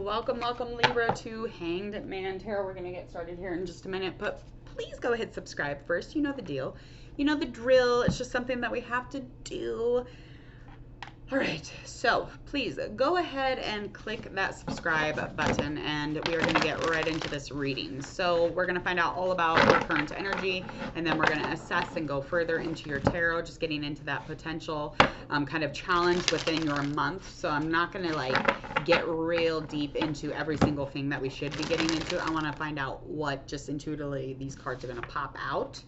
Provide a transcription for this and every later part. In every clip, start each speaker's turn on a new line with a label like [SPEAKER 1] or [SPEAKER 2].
[SPEAKER 1] Welcome, welcome Libra to Hanged Man Tarot. We're going to get started here in just a minute, but please go ahead, subscribe first. You know the deal. You know the drill. It's just something that we have to do. All right, so please go ahead and click that subscribe button, and we are going to get right into this reading. So we're going to find out all about your current energy, and then we're going to assess and go further into your tarot, just getting into that potential kind of challenge within your month. So I'm not going to like get real deep into every single thing that we should be getting into. I want to find out what just intuitively these cards are going to pop out.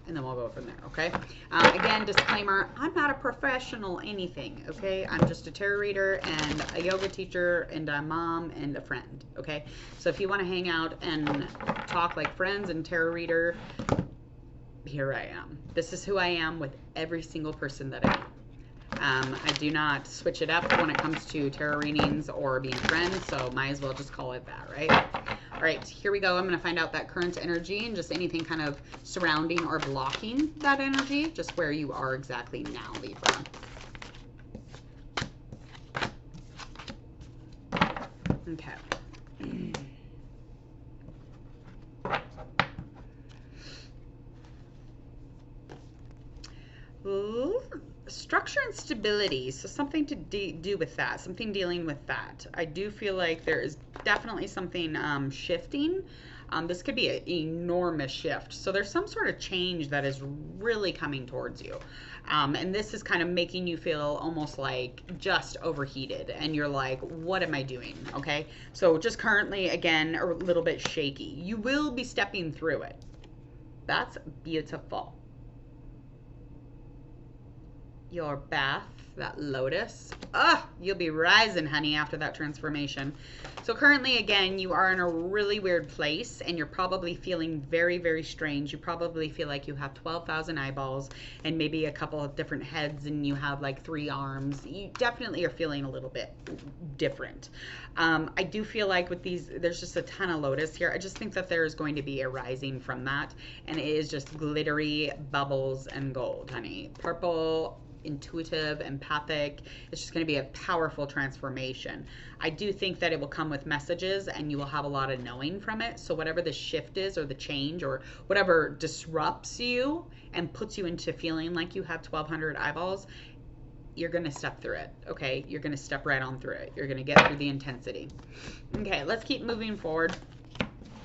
[SPEAKER 1] And then we'll go from there, okay? Again, disclaimer, I'm not a professional anything, okay? I'm just a tarot reader and a yoga teacher and a mom and a friend, okay? So if you want to hang out and talk like friends and tarot reader, here I am. This is who I am with every single person that I am. I do not switch it up when it comes to tarot readings or being friends, so might as well just call it that, right? All right, here we go. I'm going to find out that current energy and just anything kind of surrounding or blocking that energy, just where you are exactly now, Libra. Okay. Ooh. Structure and stability, so something to do with that, something dealing with that. I do feel like there is definitely something shifting. This could be an enormous shift. So there's some sort of change that is really coming towards you. And this is kind of making you feel almost like just overheated. And you're like, what am I doing? Okay. So just currently, again, a little bit shaky. You will be stepping through it. That's beautiful. Your bath, that lotus, you'll be rising, honey, after that transformation. So currently, again, you are in a really weird place and you're probably feeling very, very strange. You probably feel like you have 12,000 eyeballs and maybe a couple of different heads and you have like 3 arms. You definitely are feeling a little bit different. I do feel like with these, there's just a ton of lotus here. I just think that there is going to be a rising from that, and it is just glittery bubbles and gold, honey. Purple, intuitive, empathic. It's just going to be a powerful transformation. I do think that it will come with messages and you will have a lot of knowing from it. So whatever the shift is or the change or whatever disrupts you and puts you into feeling like you have 1,200 eyeballs, you're going to step through it, okay? You're going to step right on through it. You're going to get through the intensity. Okay, let's keep moving forward.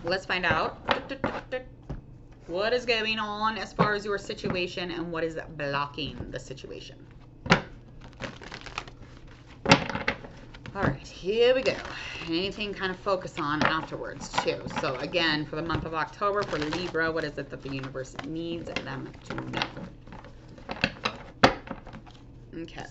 [SPEAKER 1] Let's find out what is going on as far as your situation and what is blocking the situation. All right, here we go. Anything kind of focus on afterwards too. So again, for the month of October, for Libra, what is it that the universe needs them to know? Okay.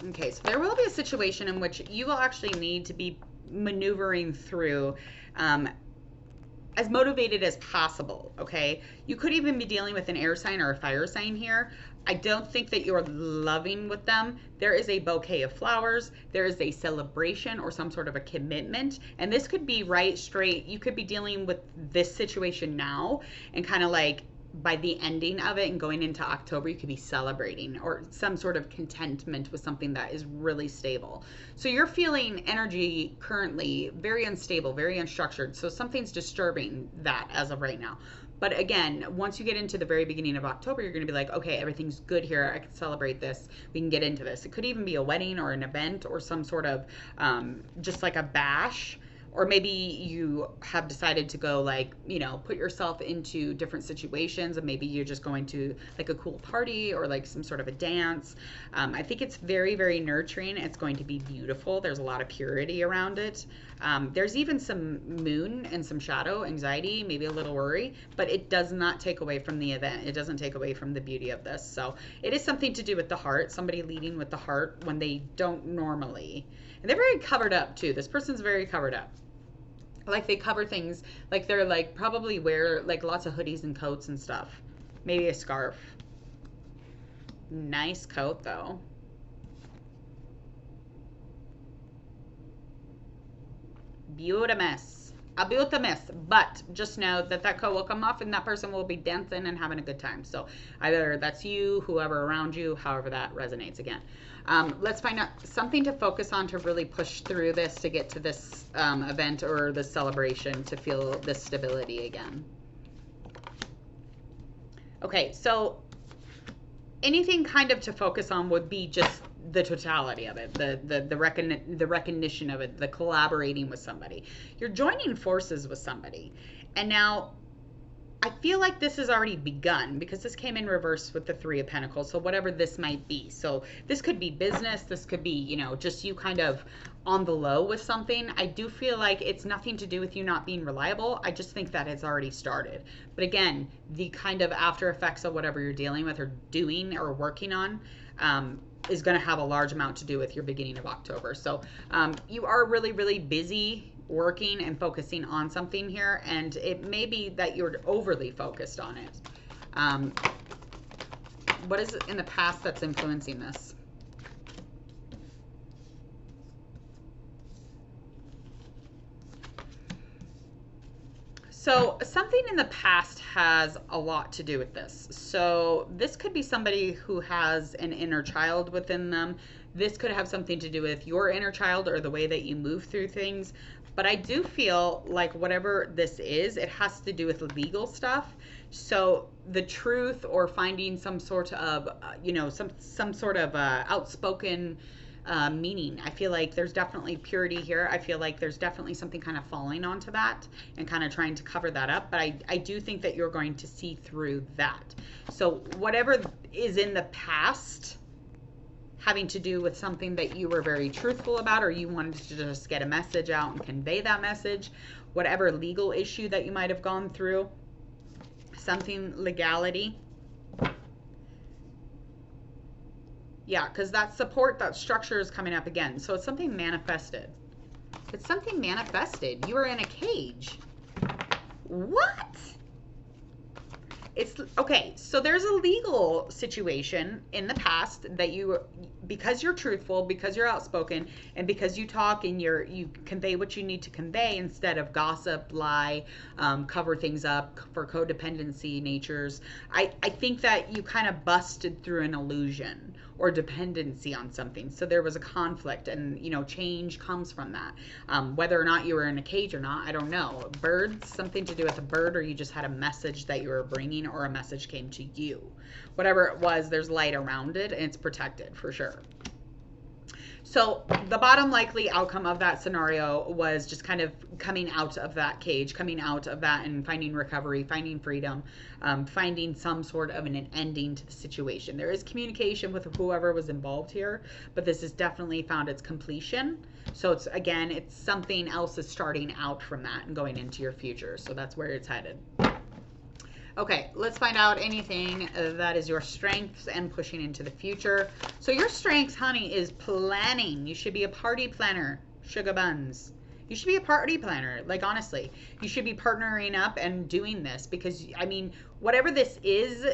[SPEAKER 1] Okay, so there will be a situation in which you will actually need to be maneuvering through as motivated as possible, okay? You could even be dealing with an air sign or a fire sign here. I don't think that you're loving with them. There is a bouquet of flowers. There is a celebration or some sort of a commitment. And this could be right straight. You could be dealing with this situation now and kind of like by the ending of it and going into October, you could be celebrating or some sort of contentment with something that is really stable. So you're feeling energy currently very unstable, very unstructured. So something's disturbing that as of right now. But again, once you get into the very beginning of October, you're going to be like, okay, everything's good here. I can celebrate this. We can get into this. It could even be a wedding or an event or some sort of just like a bash. Or maybe you have decided to go like, you know, put yourself into different situations, and maybe you're just going to like a cool party or like some sort of a dance. I think it's very, very nurturing. It's going to be beautiful. There's a lot of purity around it. There's even some moon and some shadow anxiety, maybe a little worry, but it does not take away from the event. It doesn't take away from the beauty of this. So it is something to do with the heart, somebody leading with the heart when they don't normally. And they're very covered up too. This person's very covered up. Like they cover things, like they're like probably wear like lots of hoodies and coats and stuff. Maybe a scarf. Nice coat though. Beautimous. I'll be with the miss, but just know that that coat will come off and that person will be dancing and having a good time. So either that's you, whoever around you, however that resonates again. Let's find out something to focus on to really push through this to get to this event or this celebration to feel this stability again. Okay, so anything kind of to focus on would be just the totality of it, the recognition of it, the collaborating with somebody. You're joining forces with somebody. And now I feel like this has already begun because this came in reverse with the Three of Pentacles. So whatever this might be. So this could be business. This could be, you know, just you kind of on the low with something. I do feel like it's nothing to do with you not being reliable. I just think that it's already started. But again, the kind of after effects of whatever you're dealing with or doing or working on is going to have a large amount to do with your beginning of October. So you are really, really busy working and focusing on something here, and it may be that you're overly focused on it. What is it in the past that's influencing this? So something in the past has a lot to do with this. So this could be somebody who has an inner child within them. This could have something to do with your inner child or the way that you move through things. But I do feel like whatever this is, it has to do with legal stuff. So the truth or finding some sort of, you know, some sort of outspoken meaning. I feel like there's definitely purity here. I feel like there's definitely something kind of falling onto that and kind of trying to cover that up. But I do think that you're going to see through that. So whatever is in the past having to do with something that you were very truthful about, or you wanted to just get a message out and convey that message, whatever legal issue that you might have gone through, something legality. Yeah, because that support, that structure is coming up again. So it's something manifested. It's something manifested. You are in a cage. What? It's okay. So there's a legal situation in the past that you, because you're truthful, because you're outspoken, and because you talk and you convey what you need to convey instead of gossip, lie, cover things up for codependency natures. I think that you kind of busted through an illusion or dependency on something. So there was a conflict, and you know, change comes from that. Whether or not you were in a cage or not, I don't know. Birds, something to do with a bird, or you just had a message that you were bringing, or a message came to you. Whatever it was, there's light around it, and it's protected for sure. So the bottom likely outcome of that scenario was just kind of coming out of that cage, coming out of that and finding recovery, finding freedom, finding some sort of an ending to the situation. There is communication with whoever was involved here, but this has definitely found its completion. So it's, again, it's something else is starting out from that and going into your future. So that's where it's headed. Okay, let's find out anything that is your strengths and pushing into the future. So your strengths, honey, is planning. You should be a party planner, sugar buns. You should be a party planner. Like, honestly, you should be partnering up and doing this because, I mean, whatever this is,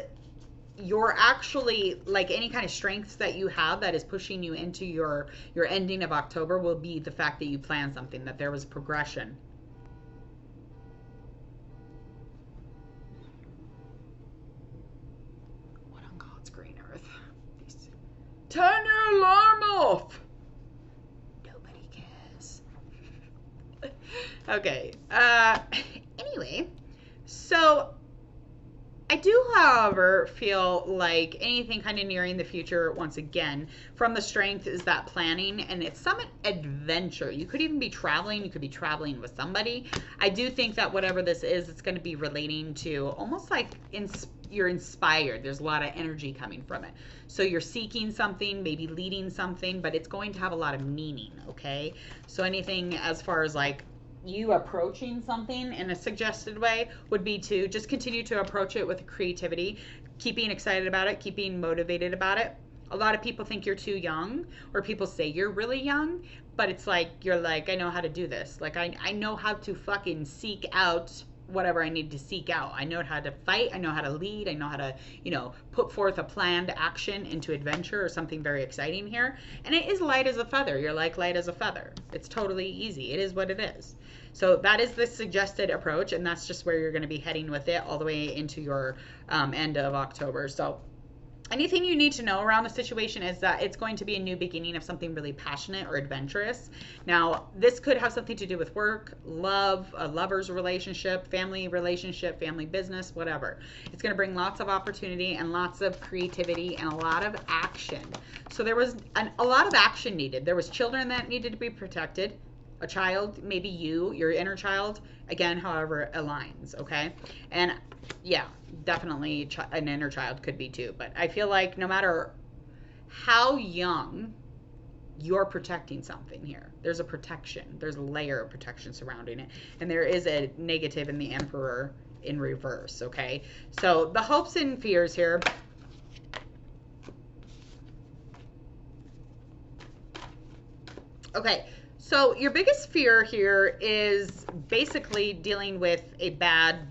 [SPEAKER 1] you're actually, like, any kind of strengths that you have that is pushing you into your ending of October will be the fact that you plan something, that there was progression. Turn your alarm off. Nobody cares. Okay. Anyway, so I do, however, feel like anything kind of nearing the future, once again, from the strength is that planning, and it's some adventure. You could even be traveling. You could be traveling with somebody. I do think that whatever this is, it's going to be relating to almost like you're inspired. There's a lot of energy coming from it. So you're seeking something, maybe leading something, but it's going to have a lot of meaning, okay? So anything as far as like you approaching something in a suggested way would be to just continue to approach it with creativity, keeping excited about it, keeping motivated about it. A lot of people think you're too young, or people say you're really young, but it's like, you're like, I know how to do this. Like, I know how to fucking seek out whatever I need to seek out. I know how to fight. I know how to lead. I know how to, put forth a planned action into adventure or something very exciting here. And it is light as a feather. You're like light as a feather. It's totally easy. It is what it is. So that is the suggested approach, and that's just where you're going to be heading with it all the way into your end of October. So anything you need to know around the situation is that it's going to be a new beginning of something really passionate or adventurous. Now, this could have something to do with work, love, a lover's relationship, family business, whatever. It's going to bring lots of opportunity and lots of creativity and a lot of action. So there was a lot of action needed. There was children that needed to be protected. A child, maybe your inner child, again, however aligns, okay? And yeah, definitely an inner child could be too, but I feel like no matter how young, you're protecting something here. There's a protection. There's a layer of protection surrounding it. And there is a negative in the Emperor in reverse, okay? So the hopes and fears here. Okay. So your biggest fear here is basically dealing with a bad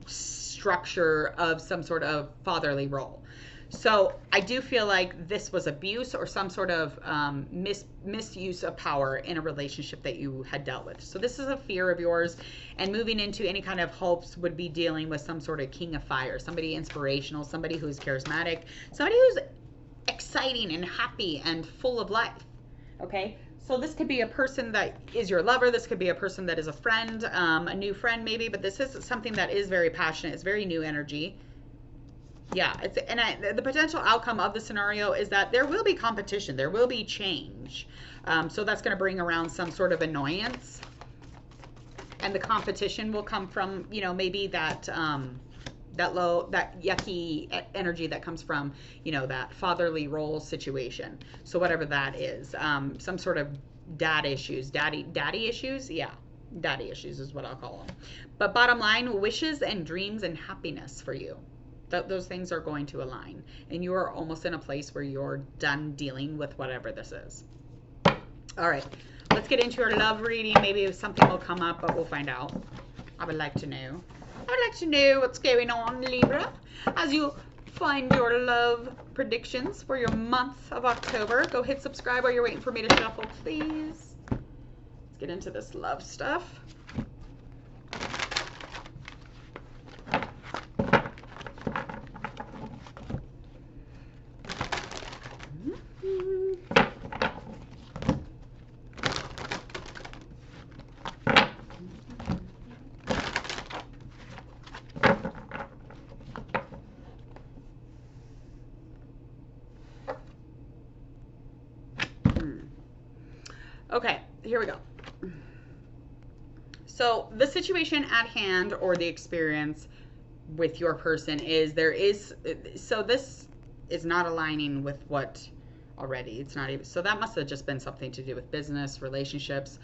[SPEAKER 1] structure of some sort of fatherly role. So I do feel like this was abuse or some sort of misuse of power in a relationship that you had dealt with. So this is a fear of yours, and moving into any kind of hopes would be dealing with some sort of king of fire, somebody inspirational, somebody who's charismatic, somebody who's exciting and happy and full of life, okay? So this could be a person that is your lover. This could be a person that is a friend, a new friend maybe, but this is something that is very passionate. It's very new energy. Yeah, the potential outcome of the scenario is that there will be competition. There will be change. So that's going to bring around some sort of annoyance. And the competition will come from, maybe that yucky energy that comes from, that fatherly role situation. So whatever that is, some sort of daddy issues, yeah, daddy issues is what I'll call them. But bottom line, wishes and dreams and happiness for you. Those things are going to align, and you are almost in a place where you're done dealing with whatever this is. All right, let's get into your love reading. Maybe something will come up, but we'll find out. I would like to know. I would like to know what's going on, Libra, as you find your love predictions for your month of October. Go hit subscribe while you're waiting for me to shuffle, please. Let's get into this love stuff. Okay, here we go. So the situation at hand or the experience with your person is so this is not aligning with what already. It's not even, so that must have just been something to do with business, relationships,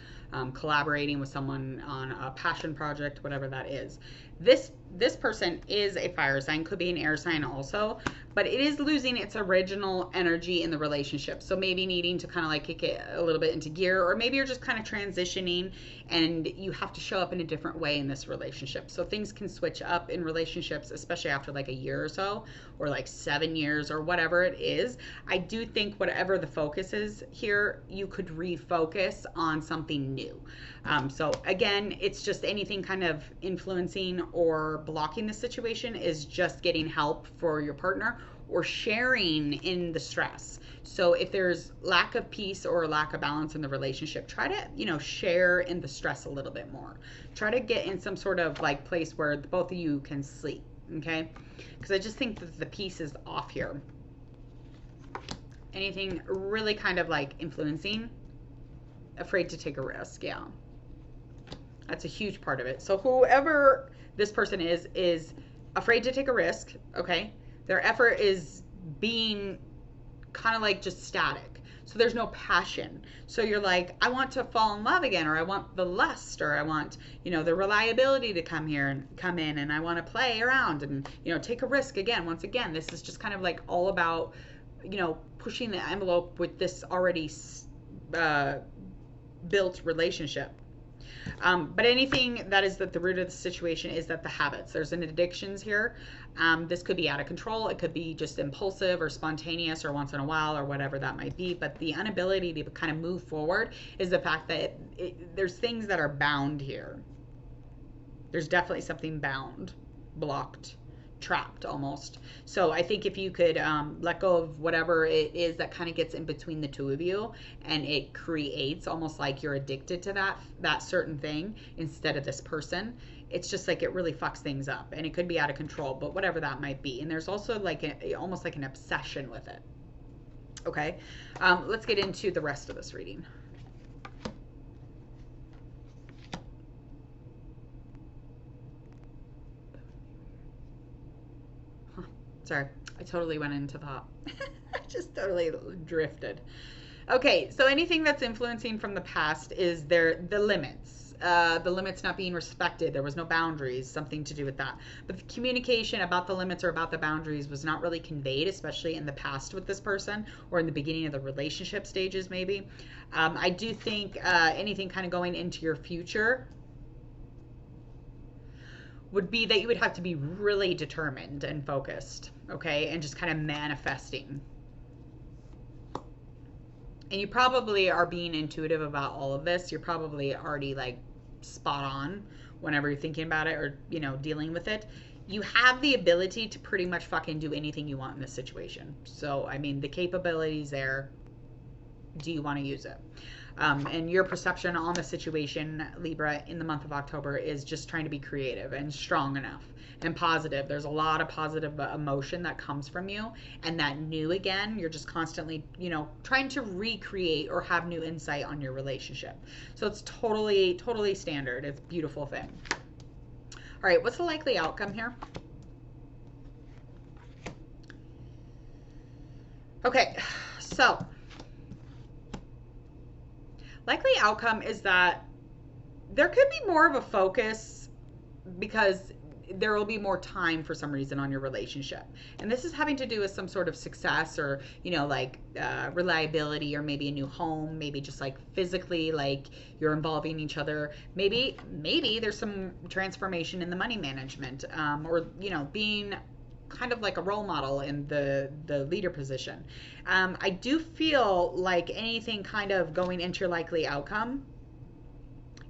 [SPEAKER 1] collaborating with someone on a passion project, whatever that is. This person is a fire sign, could be an air sign also, but it is losing its original energy in the relationship. So maybe needing to kind of like kick it a little bit into gear, or maybe you're just kind of transitioning and you have to show up in a different way in this relationship. So things can switch up in relationships, especially after like a year or so, or like 7 years or whatever it is. I do think whatever the focus is here, you could refocus on something new. So again, it's just anything kind of influencing or blocking the situation is just getting help for your partner or sharing in the stress. So if there's lack of peace or lack of balance in the relationship, try to, share in the stress a little bit more. Try to get in some sort of like place where both of you can sleep, okay? Because I just think that the peace is off here. Anything really kind of like influencing, afraid to take a risk, yeah. That's a huge part of it. So whoever this person is afraid to take a risk, okay? Their effort is being kind of like just static. So there's no passion. So you're like, I want to fall in love again, or I want the lust, or I want, the reliability to come in, and I want to play around and, take a risk again. Once again, this is just kind of like all about, pushing the envelope with this already built relationship. But anything that is at the root of the situation is that the habits, there's an addictions here. This could be out of control. It could be just impulsive or spontaneous or once in a while or whatever that might be. But the inability to kind of move forward is the fact that there's things that are bound here. There's definitely something bound, blocked, trapped almost. So I think if you could let go of whatever it is that kind of gets in between the two of you, and it creates almost like you're addicted to that certain thing instead of this person, it's just like it really fucks things up, and it could be out of control, but whatever that might be. And there's also like almost like an obsession with it. Okay, let's get into the rest of this reading. Sorry, I totally went into thought. I just totally drifted. Okay, so anything that's influencing from the past is the limits. The limits not being respected. There was no boundaries, something to do with that. But the communication about the limits or about the boundaries was not really conveyed, especially in the past with this person or in the beginning of the relationship stages, maybe. I do think anything kind of going into your future would be that you would have to be really determined and focused, okay, and just kind of manifesting. And you probably are being intuitive about all of this. You're probably already like spot on whenever you're thinking about it or, you know, dealing with it. You have the ability to pretty much fucking do anything you want in this situation. So, I mean, the capability's there. Do you want to use it? And your perception on the situation, Libra, in the month of October is just trying to be creative and strong enough and positive. There's a lot of positive emotion that comes from you, and that new again, you're just constantly, you know, trying to recreate or have new insight on your relationship. So it's totally standard. It's a beautiful thing. All right, what's the likely outcome here? Okay, so likely outcome is that there could be more of a focus because there will be more time for some reason on your relationship. And this is having to do with some sort of success or, you know, like reliability, or maybe a new home, maybe just like physically, like you're involving each other. Maybe there's some transformation in the money management, or, you know, being kind of like a role model in the leader position. I do feel like anything kind of going into your likely outcome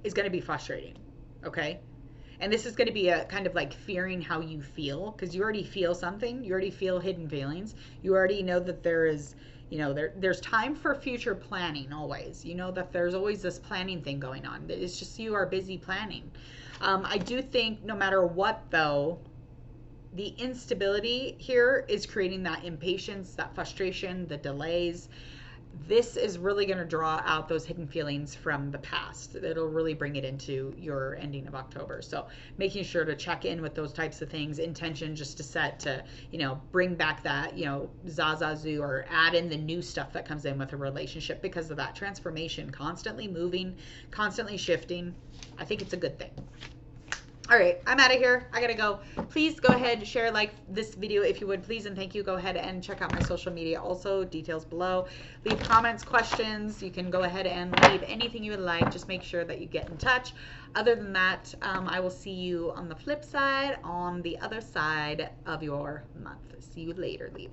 [SPEAKER 1] is going to be frustrating, okay? And this is going to be a kind of like fearing how you feel, because you already feel something. You already feel hidden feelings. You already know that there is, you know, there's time for future planning always. You know that there's always this planning thing going on. It's just you are busy planning. I do think no matter what, though, the instability here is creating that impatience, that frustration, the delays. This is really going to draw out those hidden feelings from the past. It'll really bring it into your ending of October. So making sure to check in with those types of things, intention just to set to, you know, bring back that, you know, zazazoo, or add in the new stuff that comes in with a relationship because of that transformation, constantly moving, constantly shifting. I think it's a good thing. All right, I'm out of here. I gotta go. Please go ahead, share, like this video if you would, please, and thank you. Go ahead and check out my social media also, details below. Leave comments, questions. You can go ahead and leave anything you would like. Just make sure that you get in touch. Other than that, I will see you on the flip side, on the other side of your month. See you later, Libra.